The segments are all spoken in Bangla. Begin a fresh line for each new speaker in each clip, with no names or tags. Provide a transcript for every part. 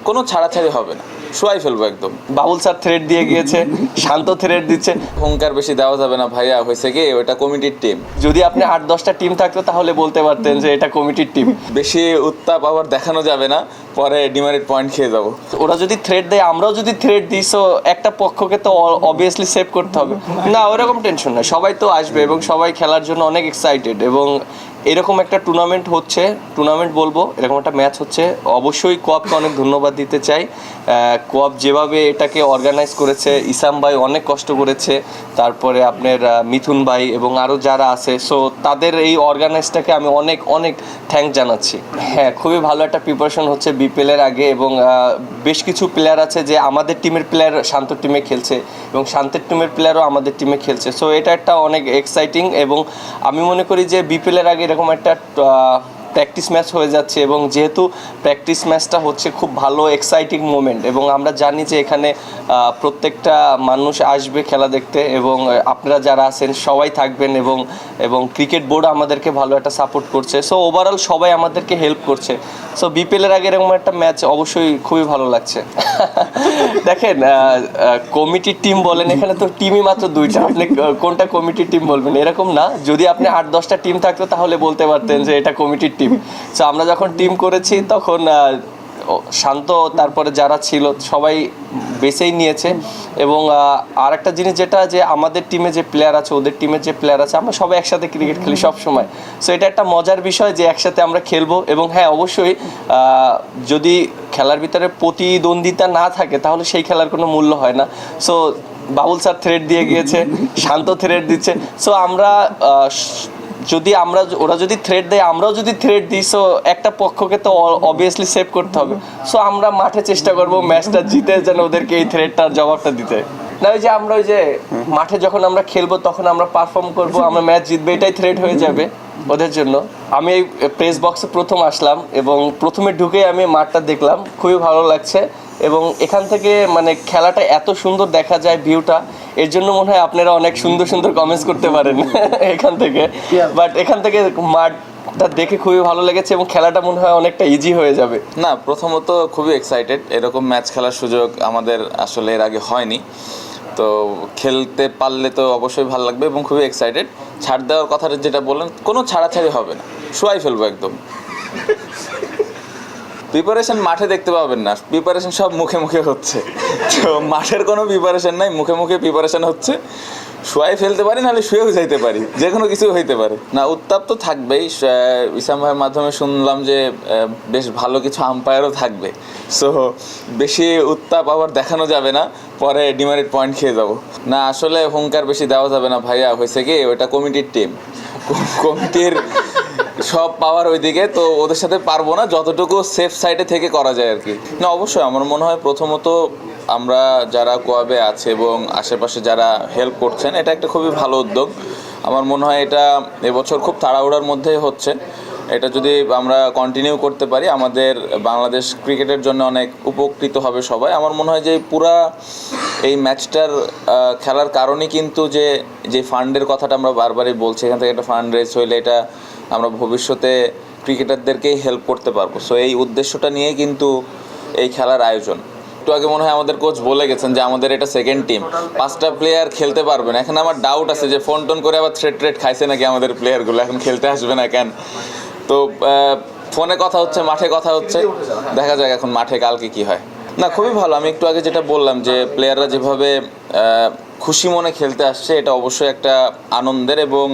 কোনো ছাড়াছাড়ি হবে না, শোয়াই ফেলবো একদম।
বাবুল স্যার থ্রেড দিয়ে গিয়েছে, শান্ত থ্রেড দিচ্ছে।
হুঙ্কার বেশি দেওয়া যাবে না ভাইয়া, হয়েছে কি ওটা কমিটির টিম।
যদি আপনি 8-10টা টিম থাকতো তাহলে বলতে পারতেন যে এটা কমিটির টিম।
বেশি উত্তাপ আবার দেখানো যাবে না, পরে ডিমারিট পয়েন্ট খেয়ে যাবো।
ওরা যদি থ্রেড দেয়, আমরাও যদি থ্রেড দিই, সো একটা পক্ষকে তো অবভিয়াসলি সেভ করতে হবে। না, ওরকম টেনশন নাই, সবাই তো আসবে এবং সবাই খেলার জন্য অনেক এক্সাইটেড। এবং এরকম একটা টুর্নামেন্ট বলবো, এরকম একটা ম্যাচ হচ্ছে, অবশ্যই কোয়াবকে অনেক ধন্যবাদ দিতে চাই। কোয়াব যেভাবে এটাকে অর্গানাইজ করেছে, ইসাম ভাই অনেক কষ্ট করেছে, তারপরে আপনার মিথুন ভাই এবং আরও যারা আছে, সো তাদের এই অর্গানাইজটাকে আমি অনেক অনেক থ্যাঙ্ক জানাচ্ছি। হ্যাঁ, খুবই ভালো একটা প্রিপারেশন হচ্ছে বিপিএলের আগে, এবং বেশ কিছু প্লেয়ার আছে যে আমাদের টিমের প্লেয়ার শান্তর টিমে খেলছে এবং শান্তের টিমের প্লেয়ারও আমাদের টিমে খেলছে। সো এটা একটা অনেক এক্সাইটিং, এবং আমি মনে করি যে বিপিএলের আগে এরকম একটা প্র্যাকটিস ম্যাচ হয়ে যাচ্ছে, এবং যেহেতু প্র্যাকটিস ম্যাচটা হচ্ছে খুব ভালো এক্সাইটিং মোমেন্ট, এবং আমরা জানি যে এখানে প্রত্যেকটা মানুষ আসবে খেলা দেখতে, এবং আপনারা যারা আছেন সবাই থাকবেন, এবং ক্রিকেট বোর্ড আমাদেরকে ভালো একটা সাপোর্ট করছে। সো ওভারঅল সবাই আমাদেরকে হেল্প করছে। সো বিপিএলের আগে এরকম একটা ম্যাচ অবশ্যই খুবই ভালো লাগছে। দেখেন, কমিটির টিম বলেন, এখানে তো টিমই মাত্র 2টা, আপনি কোনটা কমিটির টিম বলবেন এরকম না। যদি আপনি 8-10টা টিম থাকতো তাহলে বলতে পারতেন যে এটা কমিটির টিম। সো আমরা যখন টিম করেছি তখন শান্ত, তারপরে যারা ছিল সবাই বেছেই নিয়েছে। এবং আর একটা জিনিস যেটা, যে আমাদের টিমে যে প্লেয়ার আছে, ওদের টিমের যে প্লেয়ার আছে, আমরা সবাই একসাথে ক্রিকেট খেলি সব সময়। সো এটা একটা মজার বিষয় যে একসাথে আমরা খেলবো। এবং হ্যাঁ, অবশ্যই যদি খেলার ভিতরে প্রতিদ্বন্দ্বিতা না থাকে তাহলে সেই খেলার কোনো মূল্য হয় না। সো বাবুল স্যার থ্রেড দিয়ে গিয়েছে, শান্ত থ্রেড দিচ্ছে। সো ওরা যদি থ্রেড দেয়, আমরাও যদি থ্রেড দিই, সো একটা পক্ষকে তো অবভিয়াসলি সেভ করতে হবে। সো আমরা মাঠে চেষ্টা করব ম্যাচটা জিতে যেন ওদেরকে এই থ্রেডটার জবাবটা দিতে। না, ওই যে মাঠে যখন আমরা খেলবো তখন আমরা পারফর্ম করব, আমরা ম্যাচ জিতবে, এটাই থ্রেড হয়ে যাবে ওদের জন্য। আমি এই প্রেস বক্সে প্রথম আসলাম এবং প্রথমে ঢুকে আমি মাঠটা দেখলাম, খুবই ভালো লাগছে। এবং এখান থেকে মানে খেলাটা এত সুন্দর দেখা যায়, ভিউটা, এর জন্য মনে হয় আপনারা অনেক সুন্দর সুন্দর কমেন্টস করতে পারেন এখান থেকে। বাট এখান থেকে মাঠটা দেখে খুবই ভালো লেগেছে, এবং খেলাটা মনে হয় অনেকটা ইজি হয়ে যাবে।
না, প্রথমত খুবই এক্সাইটেড, এরকম ম্যাচ খেলার সুযোগ আমাদের আসলে এর আগে হয়নি। তো খেলতে পারলে তো অবশ্যই ভালো লাগবে, এবং খুবই এক্সাইটেড। ছাড় দেওয়ার কথাটা যেটা বললেন, কোনো ছাড়াছাড়ি হবে না, শোয়াই ফেলবো একদম। প্রিপারেশন মাঠে দেখতে পাবেন না, প্রিপারেশন সব মুখে মুখে হচ্ছে। তো মাঠের কোনো প্রিপারেশন নাই, মুখে মুখে প্রিপারেশন হচ্ছে। শোয়াই ফেলতে পারি, নাহলে শুয়েও যাইতে পারি, যে কোনো কিছু হইতে পারে। না, উত্তাপ তো থাকবেই। ইসাম ভাইয়ের মাধ্যমে শুনলাম যে বেশ ভালো কিছু আম্পায়ারও থাকবে। সো বেশি উত্তাপ আবার দেখানো যাবে না, পরে ডিমারিট পয়েন্ট খেয়ে যাবো। না, আসলে হুঙ্কার বেশি দেওয়া যাবে না ভাইয়া, হয়েছে কি ওটা কমিটির টিম। কমিটির সব পাওয়ার ওইদিকে, তো ওদের সাথে পারবো না, যতটুকু সেফ সাইডে থেকে করা যায় আর কি। না, অবশ্যই আমার মনে হয় প্রথমত আমরা যারা কোয়াবে আছে এবং আশেপাশে যারা হেল্প করছেন, এটা একটা খুবই ভালো উদ্যোগ। আমার মনে হয় এটা এবছর খুব তাড়াহুড়ার মধ্যে হচ্ছে। এটা যদি আমরা কন্টিনিউ করতে পারি, আমাদের বাংলাদেশ ক্রিকেটের জন্য অনেক উপকৃত হবে সবাই। আমার মনে হয় যে পুরা এই ম্যাচটার খেলার কারণেই কিন্তু যে ফান্ডের কথাটা আমরা বারবারই বলছি, এখান থেকে একটা ফান্ড রেজ হইলে এটা আমরা ভবিষ্যতে ক্রিকেটারদেরকেই হেল্প করতে পারবো। সো এই উদ্দেশ্যটা নিয়েই কিন্তু এই খেলার আয়োজন। একটু আগে মনে হয় আমাদের কোচ বলে গেছেন যে আমাদের এটা সেকেন্ড টিম, 5টা প্লেয়ার খেলতে পারবে না। এখন আমার ডাউট আছে যে ফোন টোন করে আবার থ্রেড খাইছে নাকি আমাদের প্লেয়ারগুলো, এখন খেলতে আসবে না কেন। তো ফোনে কথা হচ্ছে, মাঠে কথা হচ্ছে, দেখা যাক এখন মাঠে কালকে কি হয়। না, খুবই ভালো। আমি একটু আগে যেটা বললাম যে প্লেয়াররা যেভাবে খুশি মনে খেলতে আসছে, এটা অবশ্যই একটা আনন্দের এবং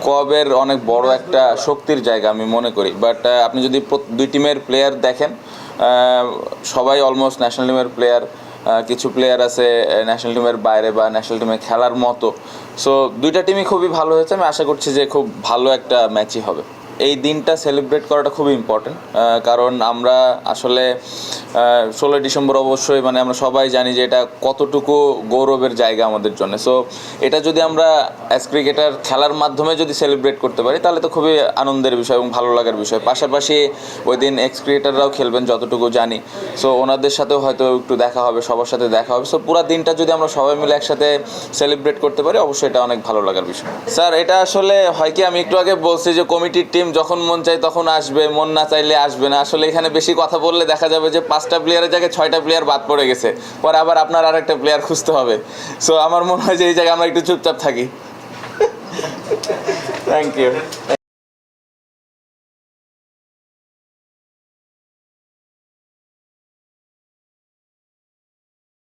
কোয়াবের অনেক বড় একটা শক্তির জায়গা আমি মনে করি। বাট আপনি যদি দুই টিমের প্লেয়ার দেখেন, সবাই অলমোস্ট ন্যাশনাল টিমের প্লেয়ার। কিছু প্লেয়ার আছে ন্যাশনাল টিমের বাইরে বা ন্যাশনাল টিমে খেলার মতো। সো দুইটা টিমই খুবই ভালো হয়েছে। আমি আশা করছি যে খুব ভালো একটা ম্যাচই হবে। এই দিনটা সেলিব্রেট করাটা খুবই ইম্পর্টেন্ট, কারণ আমরা আসলে 16 ডিসেম্বর অবশ্যই মানে আমরা সবাই জানি যে এটা কতটুকু গৌরবের জায়গা আমাদের জন্য। সো এটা যদি আমরা অ্যাজ ক্রিকেটার খেলার মাধ্যমে যদি সেলিব্রেট করতে পারি, তাহলে তো খুবই আনন্দের বিষয় এবং ভালো লাগার বিষয়। পাশাপাশি ওই দিন এক্স ক্রিকেটাররাও খেলবেন যতটুকু জানি। সো ওনাদের সাথেও হয়তো একটু দেখা হবে, সবার সাথে দেখা হবে। সো পুরো দিনটা যদি আমরা সবাই মিলে একসাথে সেলিব্রেট করতে পারি, অবশ্যই এটা অনেক ভালো লাগার বিষয়। স্যার, এটা আসলে হয় কি, আমি একটু আগে বলছি যে কমিটির টিম যখন মন চাই তখন আসবে, মন না চাইলে আসবে না। আসলে এখানে বেশি কথা বললে দেখা যাবে যে 5টা প্লেয়ারের জায়গায় 6টা প্লেয়ার বাদ পড়ে গেছে, পরে আবার আপনার আরেকটা প্লেয়ার খুঁজতে হবে। সো আমার মনে হয় যে এই জায়গায় আমরা একটু চুপচাপ থাকি। Thank you.